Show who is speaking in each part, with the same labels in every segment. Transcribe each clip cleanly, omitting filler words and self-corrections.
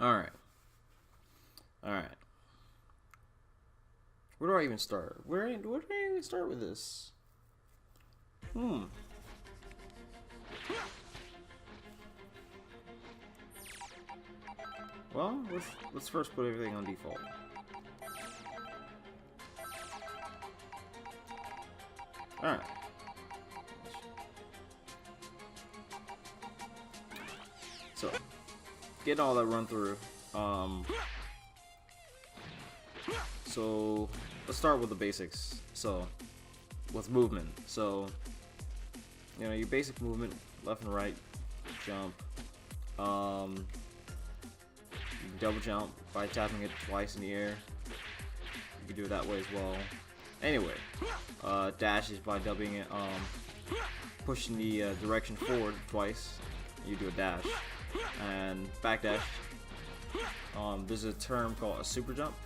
Speaker 1: Alright. Alright. Where do I even start? Where do I even start with this? Well, let's first put everything on default. Alright. So, getting all that run through. So let's start with the basics. So, with movement. So, you know, your basic movement, left and right, jump. You can double jump by tapping it twice in the air. You can do it that way as well. Anyway, dash is by doubling it, pushing the direction forward twice. You do a dash, and backdash. There's a term called a super jump.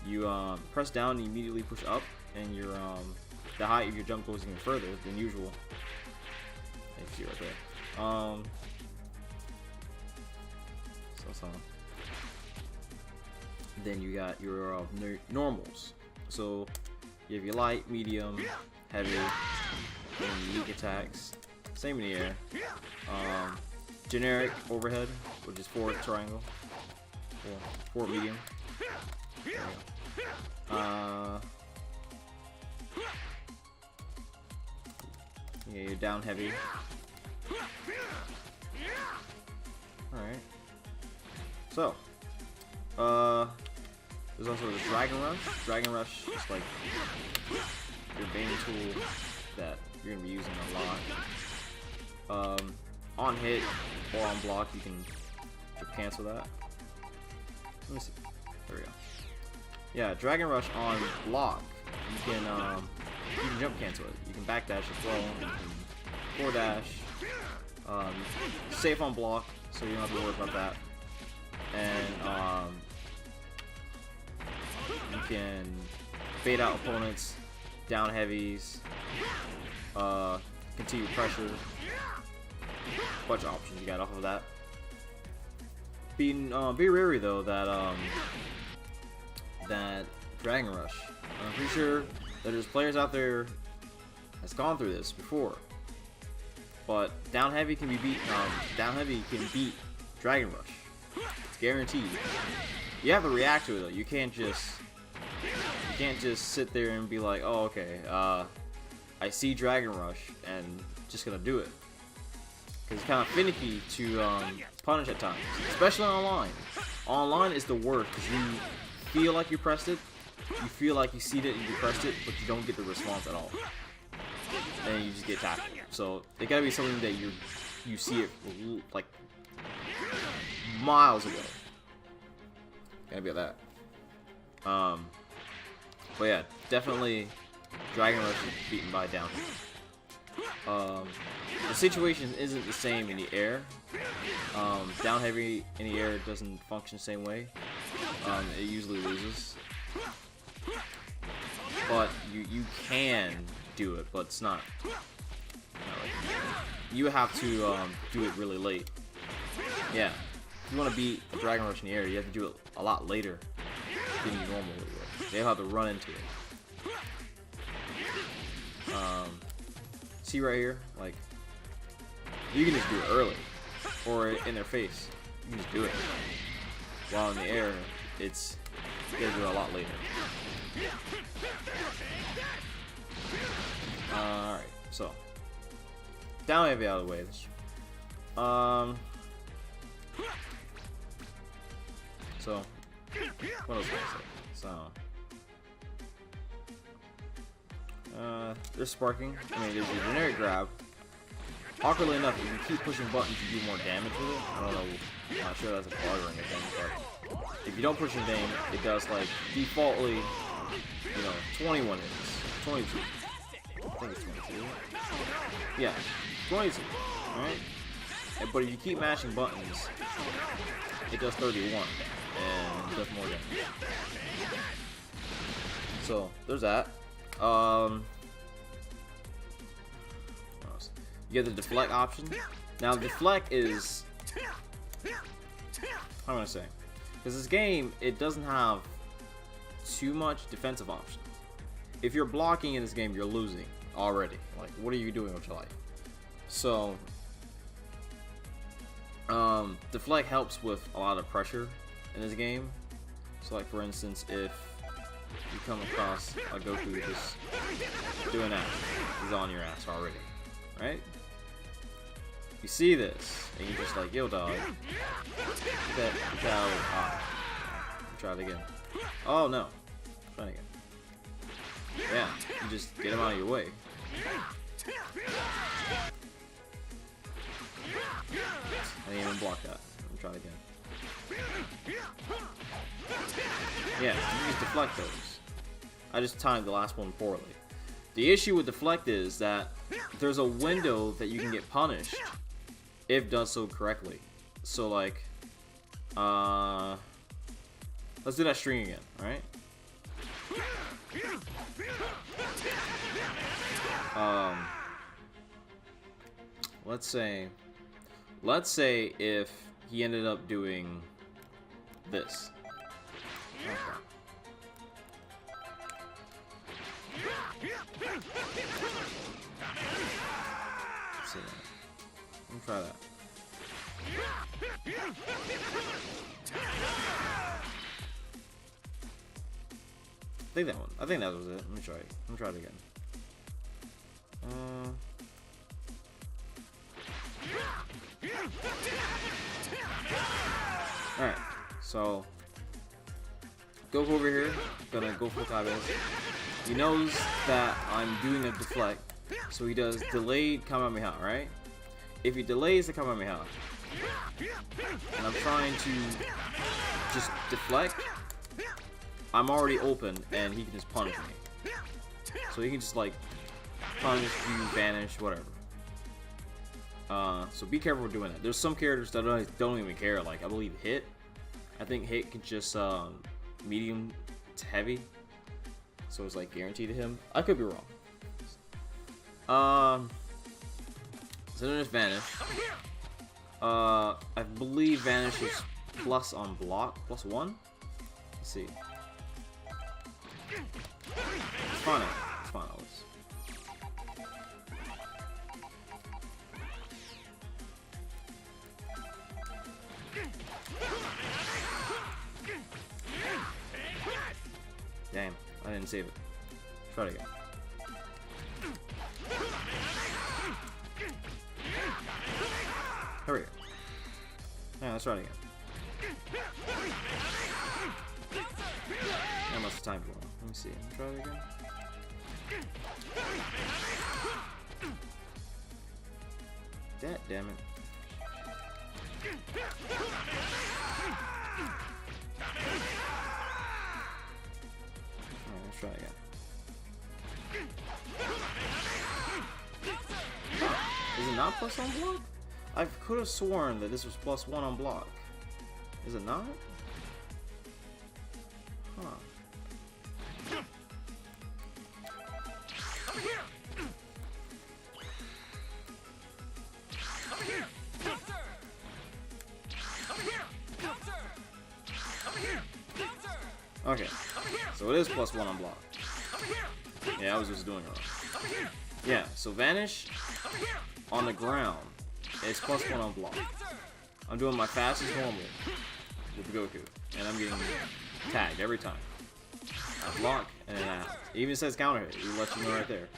Speaker 1: You press down and immediately push up, and your the height of your jump goes even further than usual. You see right there. Then you got your normals. So you have your light, medium, heavy, and unique attacks. Same in the air. Generic overhead, which is forward triangle, or forward medium. There we go. Yeah, you're down heavy. Alright. So, there's also the Dragon Rush. Dragon Rush is like your main tool that you're gonna be using a lot. On hit or on block, you can cancel that. Let me see. There we go. Yeah, Dragon Rush on block, you can jump cancel it. You can backdash as well. You can forward dash. Safe on block, so you don't have to worry about that. And you can bait out opponents, down heavies, continue pressure. Bunch of options you got off of that. Be wary though that that Dragon Rush. I'm pretty sure that there's players out there that's gone through this before. But down heavy can be beat. Down heavy can beat Dragon Rush. It's guaranteed. You have to react to it though. You can't just sit there and be like, oh okay, I see Dragon Rush and just gonna do it. Because it's kind of finicky to punish at times, especially online. Online is the worst because you feel like you pressed it, you feel like you seed it and you pressed it, but you don't get the response at all, and you just get tackled. So it gotta be something that you see it like miles ago. Gotta be like that. But yeah, definitely Dragon Rush is beaten by down. The situation isn't the same in the air. Down heavy in the air doesn't function the same way. It usually loses. But you can do it, but it's not. You have to do it really late. Yeah. If you want to beat Dragon Rush in the air, you have to do it a lot later than you normally would. They'll have to run into it. See right here, like, you can just do it early, or in their face. You can just do it. While in the air, you gotta do it a lot later. Alright, so down heavy out of the way. So what else can I say? So there's sparking. I mean, there's a generic grab. Awkwardly enough, if you keep pushing buttons, you do more damage with it. I don't know. I'm not sure that's a bug or anything, but if you don't push anything, it does like defaultly, you know, 21 hits, 22. I think it's 22. Yeah, 22. Right? But if you keep mashing buttons, it does 31 and it does more damage. So there's that. You get the deflect option. Now deflect is, how am I gonna say? Because this game, it doesn't have too much defensive options. If you're blocking in this game, you're losing already. Like, what are you doing with your life? So, deflect helps with a lot of pressure in this game. So, like, for instance, if you come across a Goku just doing that, he's on your ass already, right? You see this, and you're just like, yo, dog. Get that out. Ah. Try it again. Oh, no. Try it again. Yeah, you just get him out of your way. I didn't even block that. Let me try it again. Yeah, you just deflect those. I just timed the last one poorly. The issue with deflect is that there's a window that you can get punished if done so correctly. So like, let's do that string again, alright? Let's say if he ended up doing this. Okay. Let's see that. Let me try that. I think that one. I think that was it. Let me try it. Let me try it again. Alright, so go over here. Gonna go for Kaibes. He knows that I'm doing a deflect, so he does delayed Kamehameha, right? If he delays the Kamehameha, and I'm trying to just deflect, I'm already open, and he can just punish me. So he can just like punish you, vanish, whatever. So be careful with doing that. There's some characters that don't even care. Like I believe Hit. I think Hit can just medium to heavy, so it's like guaranteed to him. I could be wrong. So then there's Vanish. I believe Vanish is plus on block, +1. Let's see. It's fine. It's fine. Damn, I didn't save it. Try it again. Hurry up. Yeah, let's try it again. I must have timed wrong. Let me see. Try it again. Damn it. Alright, let's try it again. Is it not plus on block? I could have sworn that this was +1 on block. Is it not? Huh. Okay, so it is +1 on block. Yeah, I was just doing it wrong. Yeah, so Vanish on the ground is +1 on block. I'm doing my fastest normal with Goku, and I'm getting tagged every time. I block, and then it even says counter hit. It lets you know right there.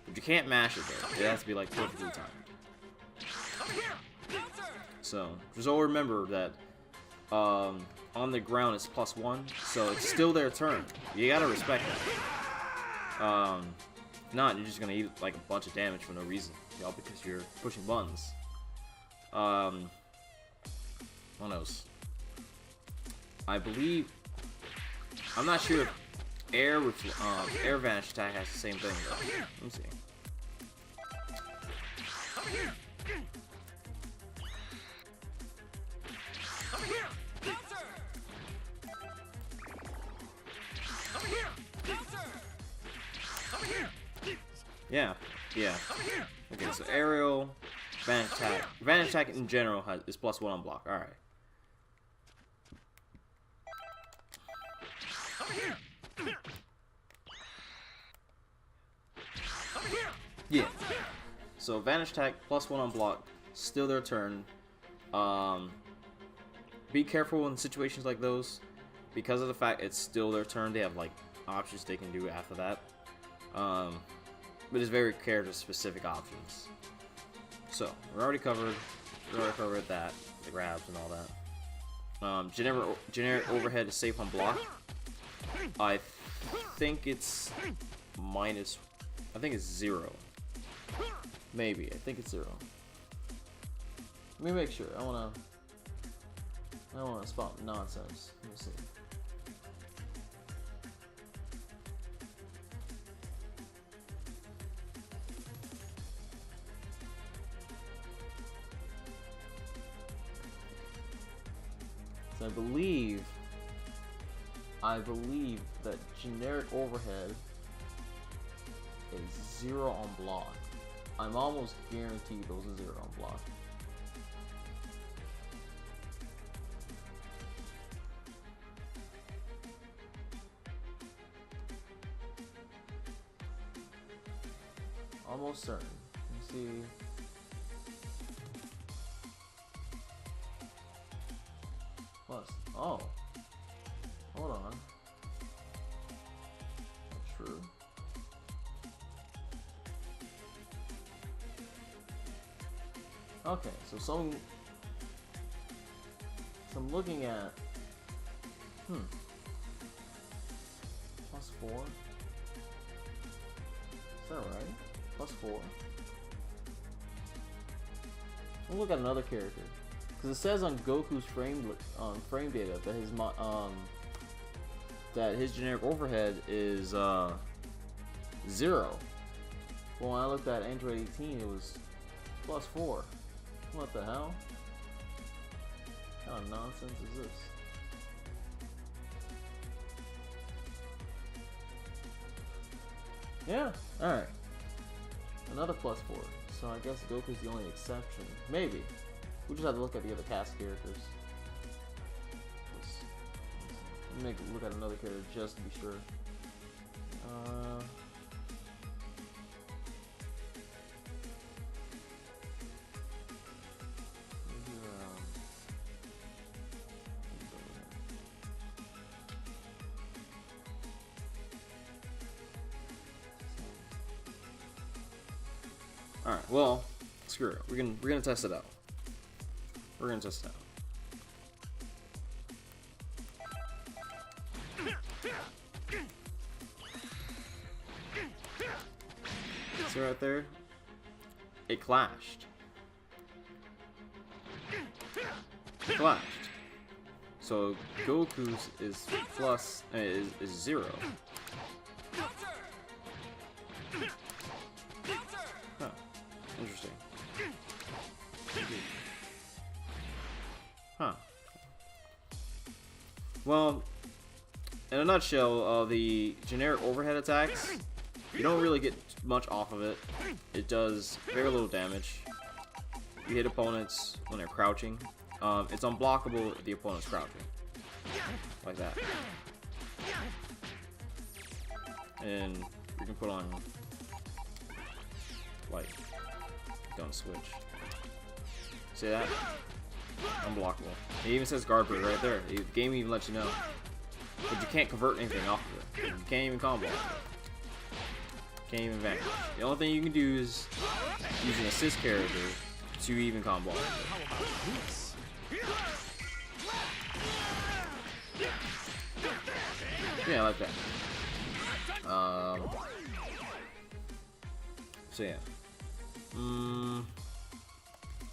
Speaker 1: But you can't mash it though. It has to be like perfectly timed. So just always remember that on the ground it's +1, so it's still their turn. You gotta respect that. If not, you're just gonna eat like a bunch of damage for no reason, y'all, because you're pushing buttons. What else? I believe, I'm not sure if air vanish attack has the same thing though. Let me see. Yeah. Okay, so aerial, vanish attack in general is +1 on block. All right. So Vanish Attack, +1 on block, still their turn. Be careful in situations like those, because of the fact it's still their turn. They have like options they can do after that. But it's very character specific options. So we're already covered. We already covered that, the grabs and all that. Generic overhead is safe on block. I think it's minus. I think it's 0. Maybe. I think it's 0. Let me make sure. I don't wanna spot nonsense. Let me see. So I believe that generic overhead is 0 on block. I'm almost guaranteed those are 0 on block. Almost certain. Let's see. Plus, oh, hold on. That's true. Okay, so I'm looking at +4. Is that right? +4. We'll look at another character, because it says on Goku's frame data that his generic overhead is 0. Well, when I looked at Android 18, it was +4. What the hell? What kind of nonsense is this? Yeah, alright. Another +4. So I guess Goku's the only exception. Maybe. We just have to look at the other cast characters. Let me look at another character just to be sure. Alright, well, screw it. We're gonna test it out. We're gonna test it out. See right there? It clashed. It clashed. So Goku's is is 0. Huh. Interesting. Huh. Well, in a nutshell, the generic overhead attacks, you don't really get much off of it. It does very little damage. You hit opponents when they're crouching. It's unblockable if the opponent's crouching. Like that. And you can put on like gun switch. See that? Unblockable. It even says guard break right there. The game even lets you know. But you can't convert anything off of it. You can't even combo off of it. Can't even vanish. The only thing you can do is use an assist character to even combo off of it. Yeah, I like that. So yeah.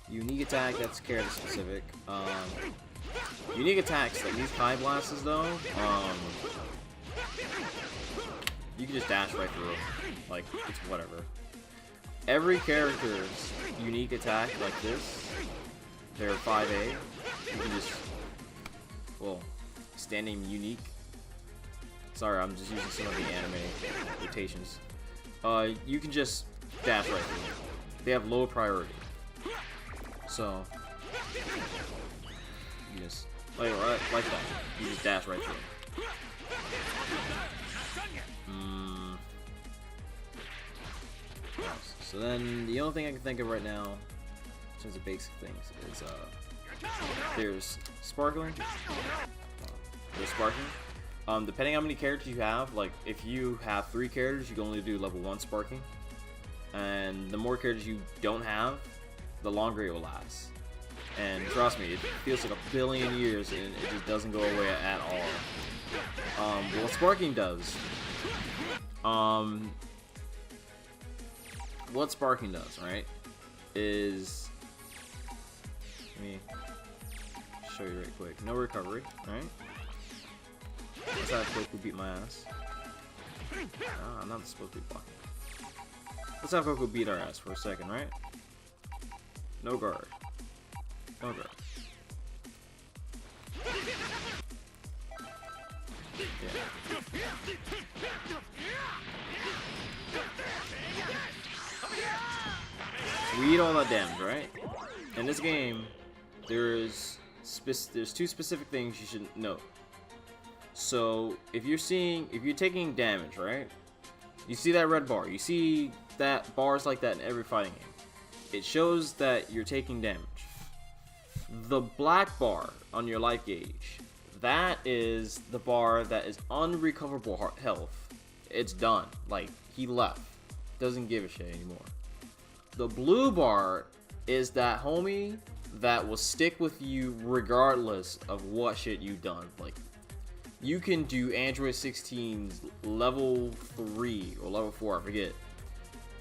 Speaker 1: Unique attack, that's character specific. Unique attacks, like these Kai Blasts though, you can just dash right through it. Like, it's whatever. Every character's unique attack like this, they're 5A, you can just, well, standing unique. Sorry, I'm just using some of the anime quotations. You can just dash right through it. They have low priority. So, you just, like that. You just dash right through it. So then the only thing I can think of right now, in terms of basic things, is there's sparkling. There's sparkling. Depending on how many characters you have, like if you have 3 characters, you can only do level 1 sparking. And the more characters you don't have, the longer it will last. And trust me, it feels like a billion years and it just doesn't go away at all. What sparking does, right, is, let me show you right quick. No recovery, right? Let's have Goku beat my ass. I'm not supposed to be blocking. Let's have Goku beat our ass for a second, right? No guard. No guard. Yeah. So we eat all that damage, right? In this game, there's 2 specific things you should know. So if you're taking damage, right? You see that red bar. You see that bars like that in every fighting game. It shows that you're taking damage. The black bar on your life gauge, that is the bar that is unrecoverable health. It's done. Like, he left. Doesn't give a shit anymore. The blue bar is that homie that will stick with you regardless of what shit you've done. Like, you can do Android 16's level 3 or level 4, I forget.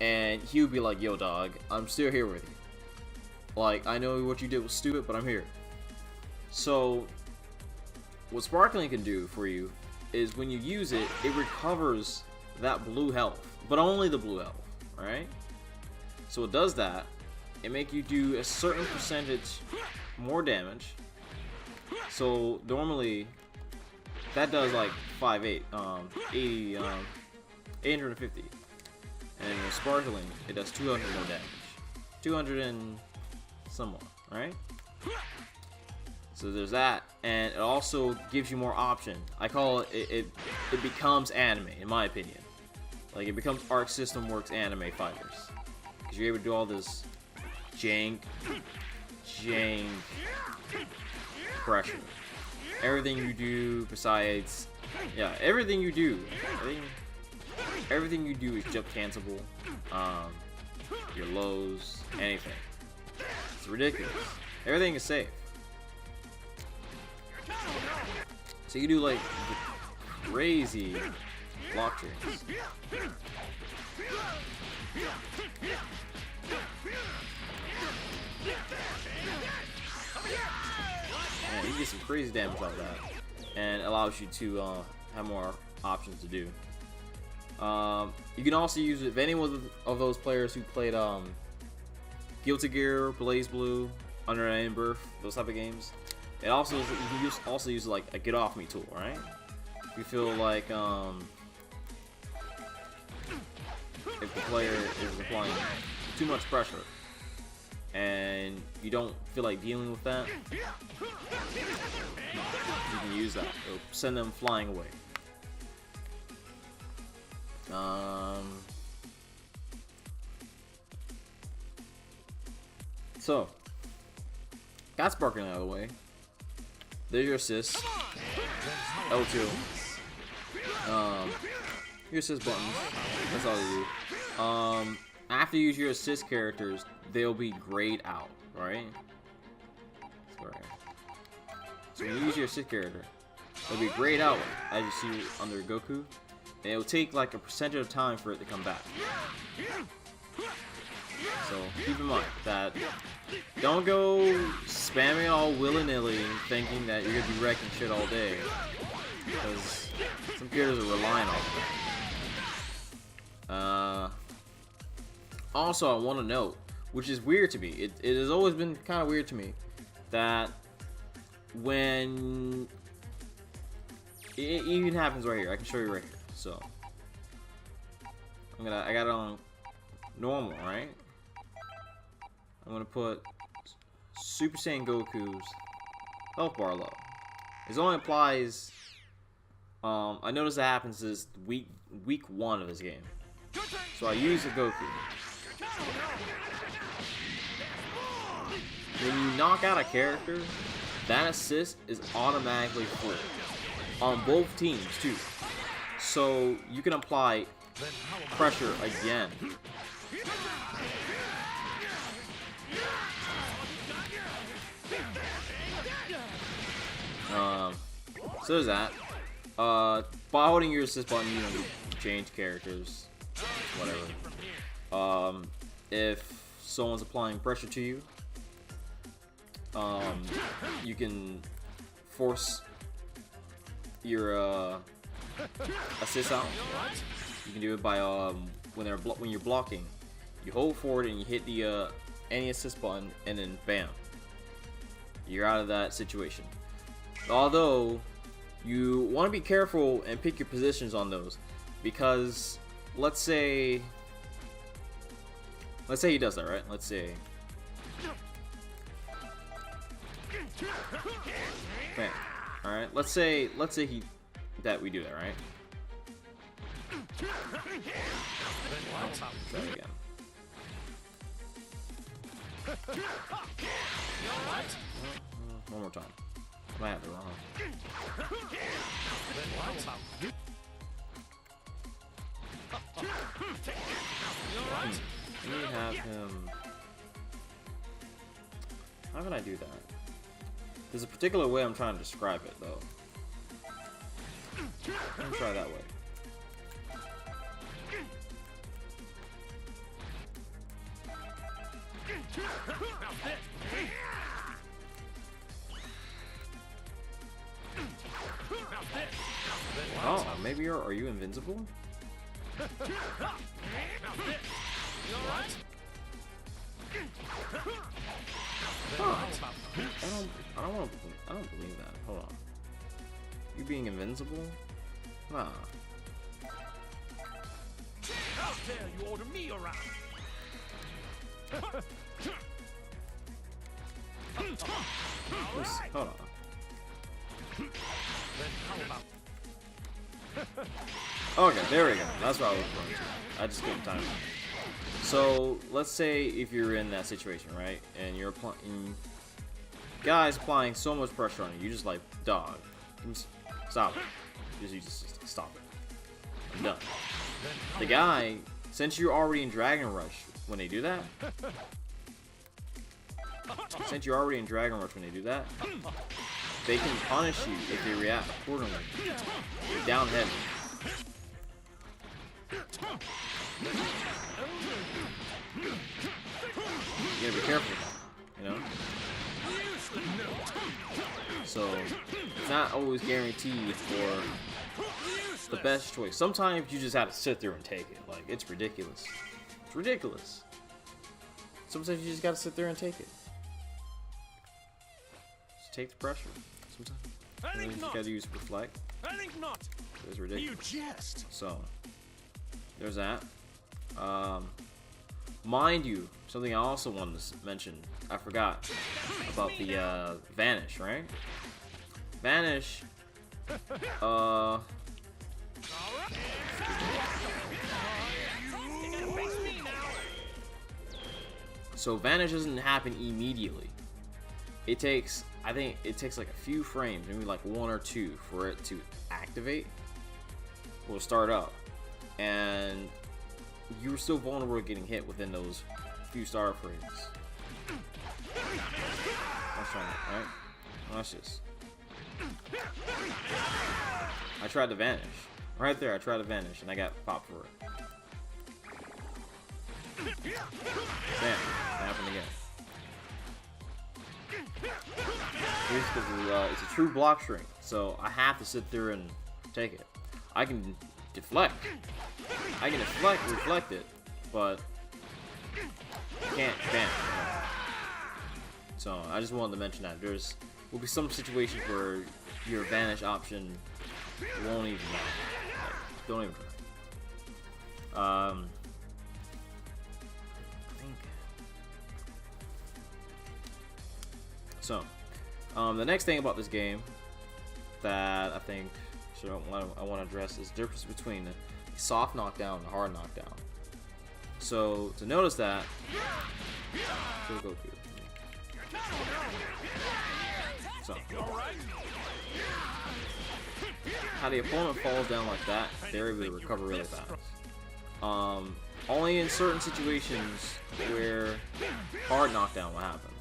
Speaker 1: And he would be like, yo dog, I'm still here with you. Like, I know what you did was stupid, but I'm here. So, what Sparkling can do for you is when you use it, it recovers that blue health. But only the blue health, right? So it does that. It makes you do a certain percentage more damage. So, normally, that does like 80, 850. And with Sparkling, it does 200 more damage. 200 and somewhat, right? So there's that, and it also gives you more option. I call it, it becomes anime, in my opinion. Like, it becomes Arc System Works anime fighters. Because you're able to do all this jank pressure. Everything you do besides, yeah, everything you do is jump cancelable. Your lows, anything. It's ridiculous. Everything is safe. So you do like crazy block tricks. And you get some crazy damage out of that, and it allows you to have more options to do. You can also use it if any of those players who played Guilty Gear, Blaze Blue, Under an Iron Birth, those type of games. It also you can also use like a get off me tool, right? If you feel like if the player is applying too much pressure and you don't feel like dealing with that, you can use that. It'll send them flying away. So, got Sparkling out of the way. There's your assists. L2. Your assist buttons. That's all they do. After you use your assist characters, they'll be grayed out, right? So when you use your assist character, they'll be grayed out, as you see under Goku. And it'll take like a percentage of time for it to come back. So keep in mind that don't go spamming all willy-nilly thinking that you're gonna be wrecking shit all day, because some characters are relying on that. Also, I want to note, which is weird to me, it has always been kind of weird to me, that when it even happens right here, I can show you right here. So I got it on normal, right? I'm gonna put Super Saiyan Goku's health bar low. This only applies. I noticed that happens is week 1 of this game. So I use a Goku. When you knock out a character, that assist is automatically full. On both teams, too. So you can apply pressure again. So there's that. By holding your assist button, you know, change characters, whatever. If someone's applying pressure to you, you can force your assist out. You can do it by when you're blocking, you hold forward and you hit the any assist button, and then bam, you're out of that situation. Although you want to be careful and pick your positions on those, because let's say he does that, right? Let's say, bam. All right. Let's say we do that, right? Try it again. One more time. I might have it wrong. Let me have him. How can I do that? There's a particular way I'm trying to describe it, though. Let me try that way. Oh, maybe are you invincible? Huh. I don't believe that. Hold on. You being invincible? Nah.
Speaker 2: How dare you order me around?
Speaker 1: Hold on. Okay, there we go. That's what I was referring to. I just couldn't time it. So let's say if you're in that situation, right, and you're applying, guys applying so much pressure on you, you just like, dog, stop it. You just stop it. I'm done. The guy, since you're already in Dragon Rush when they do that, they can punish you if they react accordingly. Down heavy. You gotta be careful, you know? So, it's not always guaranteed for the best choice. Sometimes you just have to sit there and take it. Like, it's ridiculous. It's ridiculous. Sometimes you just gotta sit there and take it. Just take the pressure. Sometimes you just gotta use reflect.
Speaker 2: I think not.
Speaker 1: It's ridiculous.
Speaker 2: You jest.
Speaker 1: So, there's that. Mind you, something I also wanted to mention, I forgot about the Vanish, right? Vanish, so Vanish doesn't happen immediately. It takes, I think it takes like a few frames, maybe like 1 or 2 for it to activate. Will start up, and you're still vulnerable to getting hit within those few star frames. Let's try that, right? Watch this. I tried to Vanish. Right there, I tried to Vanish, and I got popped for it. Bam. That happened again. It's a true block shrink, so I have to sit there and take it. I can deflect. I can reflect it, but I can't bam. So I just wanted to mention that there's will be some situations where your Vanish option won't even matter. Like, don't even try. I think so. The next thing about this game that I think I want to address is the difference between soft knockdown and a hard knockdown. So to notice that, so Goku. So how the opponent falls down like that, they're able to recover really fast. Only in certain situations where hard knockdown will happen.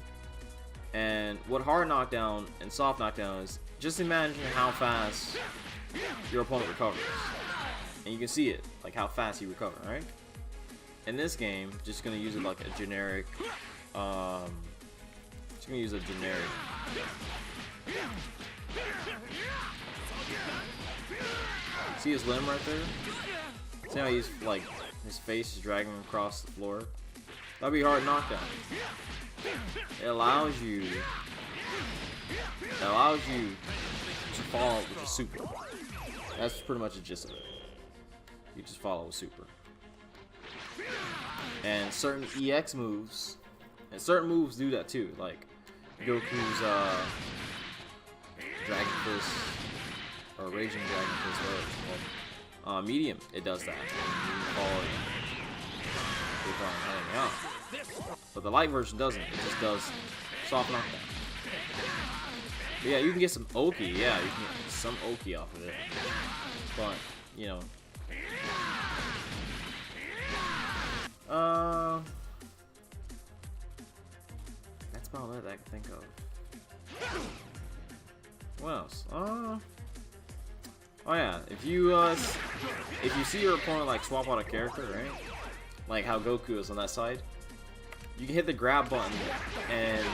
Speaker 1: And what hard knockdown and soft knockdown is, just imagine how fast your opponent recovers. And you can see it, like how fast he recovers, right? In this game, just gonna use it like a generic, just gonna use a generic. See his limb right there? See how he's like, his face is dragging across the floor? That'd be hard knockdown. It allows you to follow with a super. That's pretty much the gist of it. You just follow with super. And certain EX moves, and certain moves do that too, like Goku's Dragon Fist, or Raging Dragon Fist, whatever it's called. Medium, it does that. You follow it. But the light version doesn't. It just does soft knockdown. But yeah, you can get some Oki. Yeah, you can get some Oki off of it. But, you know. That's about it I can think of. What else? Oh yeah, if you see your opponent like swap out a character, right? Like how Goku is on that side, you can hit the grab button and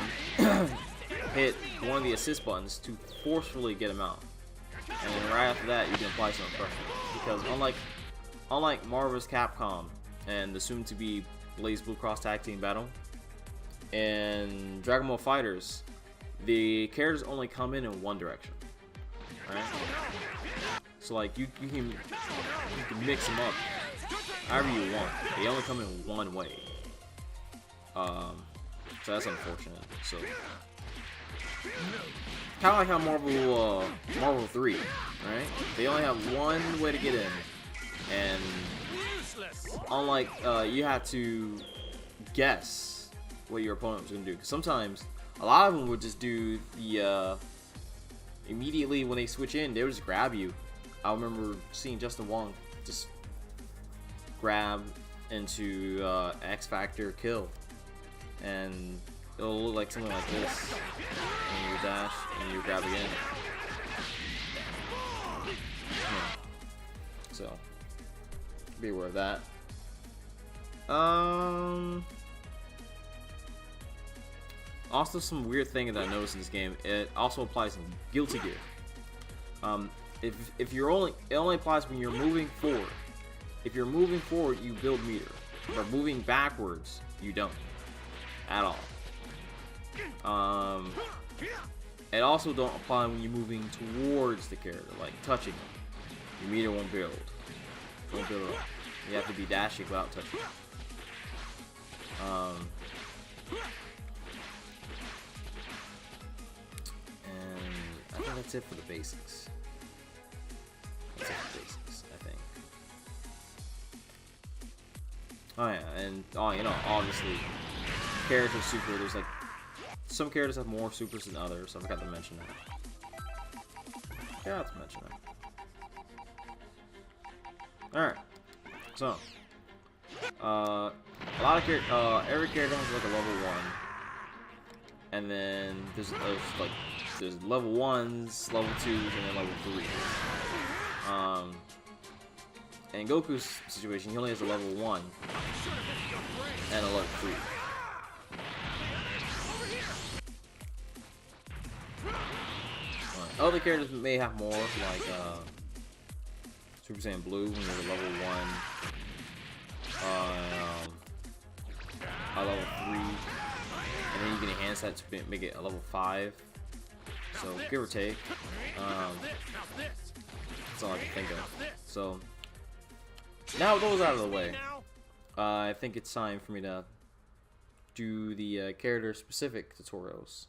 Speaker 1: hit one of the assist buttons to forcefully get him out. And then right after that, you can apply some pressure. Because unlike Marvel vs. Capcom and the soon-to-be Blaze Blue Cross Tag Team Battle, and Dragon Ball FighterZ, the characters only come in one direction, right? So like you can mix them up however you want. They only come in one way. So that's unfortunate. So kind of like how Marvel 3, right? They only have one way to get in, and unlike you have to guess what your opponent was gonna do. Because sometimes a lot of them would just do the immediately when they switch in, they would just grab you. I remember seeing Justin Wong just grab into X Factor kill, and it'll look like something like this, and you dash and you grab again. Yeah. So be aware of that. Also, some weird thing that I noticed in this game, it also applies in Guilty Gear. If you're it only applies when you're moving forward. If you're moving forward, you build meter. But moving backwards, you don't at all. It also don't apply when you're moving towards the character, like touching them. Your meter won't build. Won't build up. You have to be dashing without touching. And I think that's it for the basics. That's it for the basics, I think. Oh yeah, and you know, obviously, character super. There's like some characters have more supers than others. So I forgot to mention that. Yeah, let's mention that. All right. So, a lot of every character has like a level 1, and then there's level 1s, level 2s, and then level 3s. In Goku's situation, he only has a level 1 and a level 3. Other characters may have more, like Super Saiyan Blue when you're level 1, a level 3, and then you can enhance that to make it a level 5. So give or take. That's all I can think of. So now with those out of the way, I think it's time for me to do the character specific tutorials.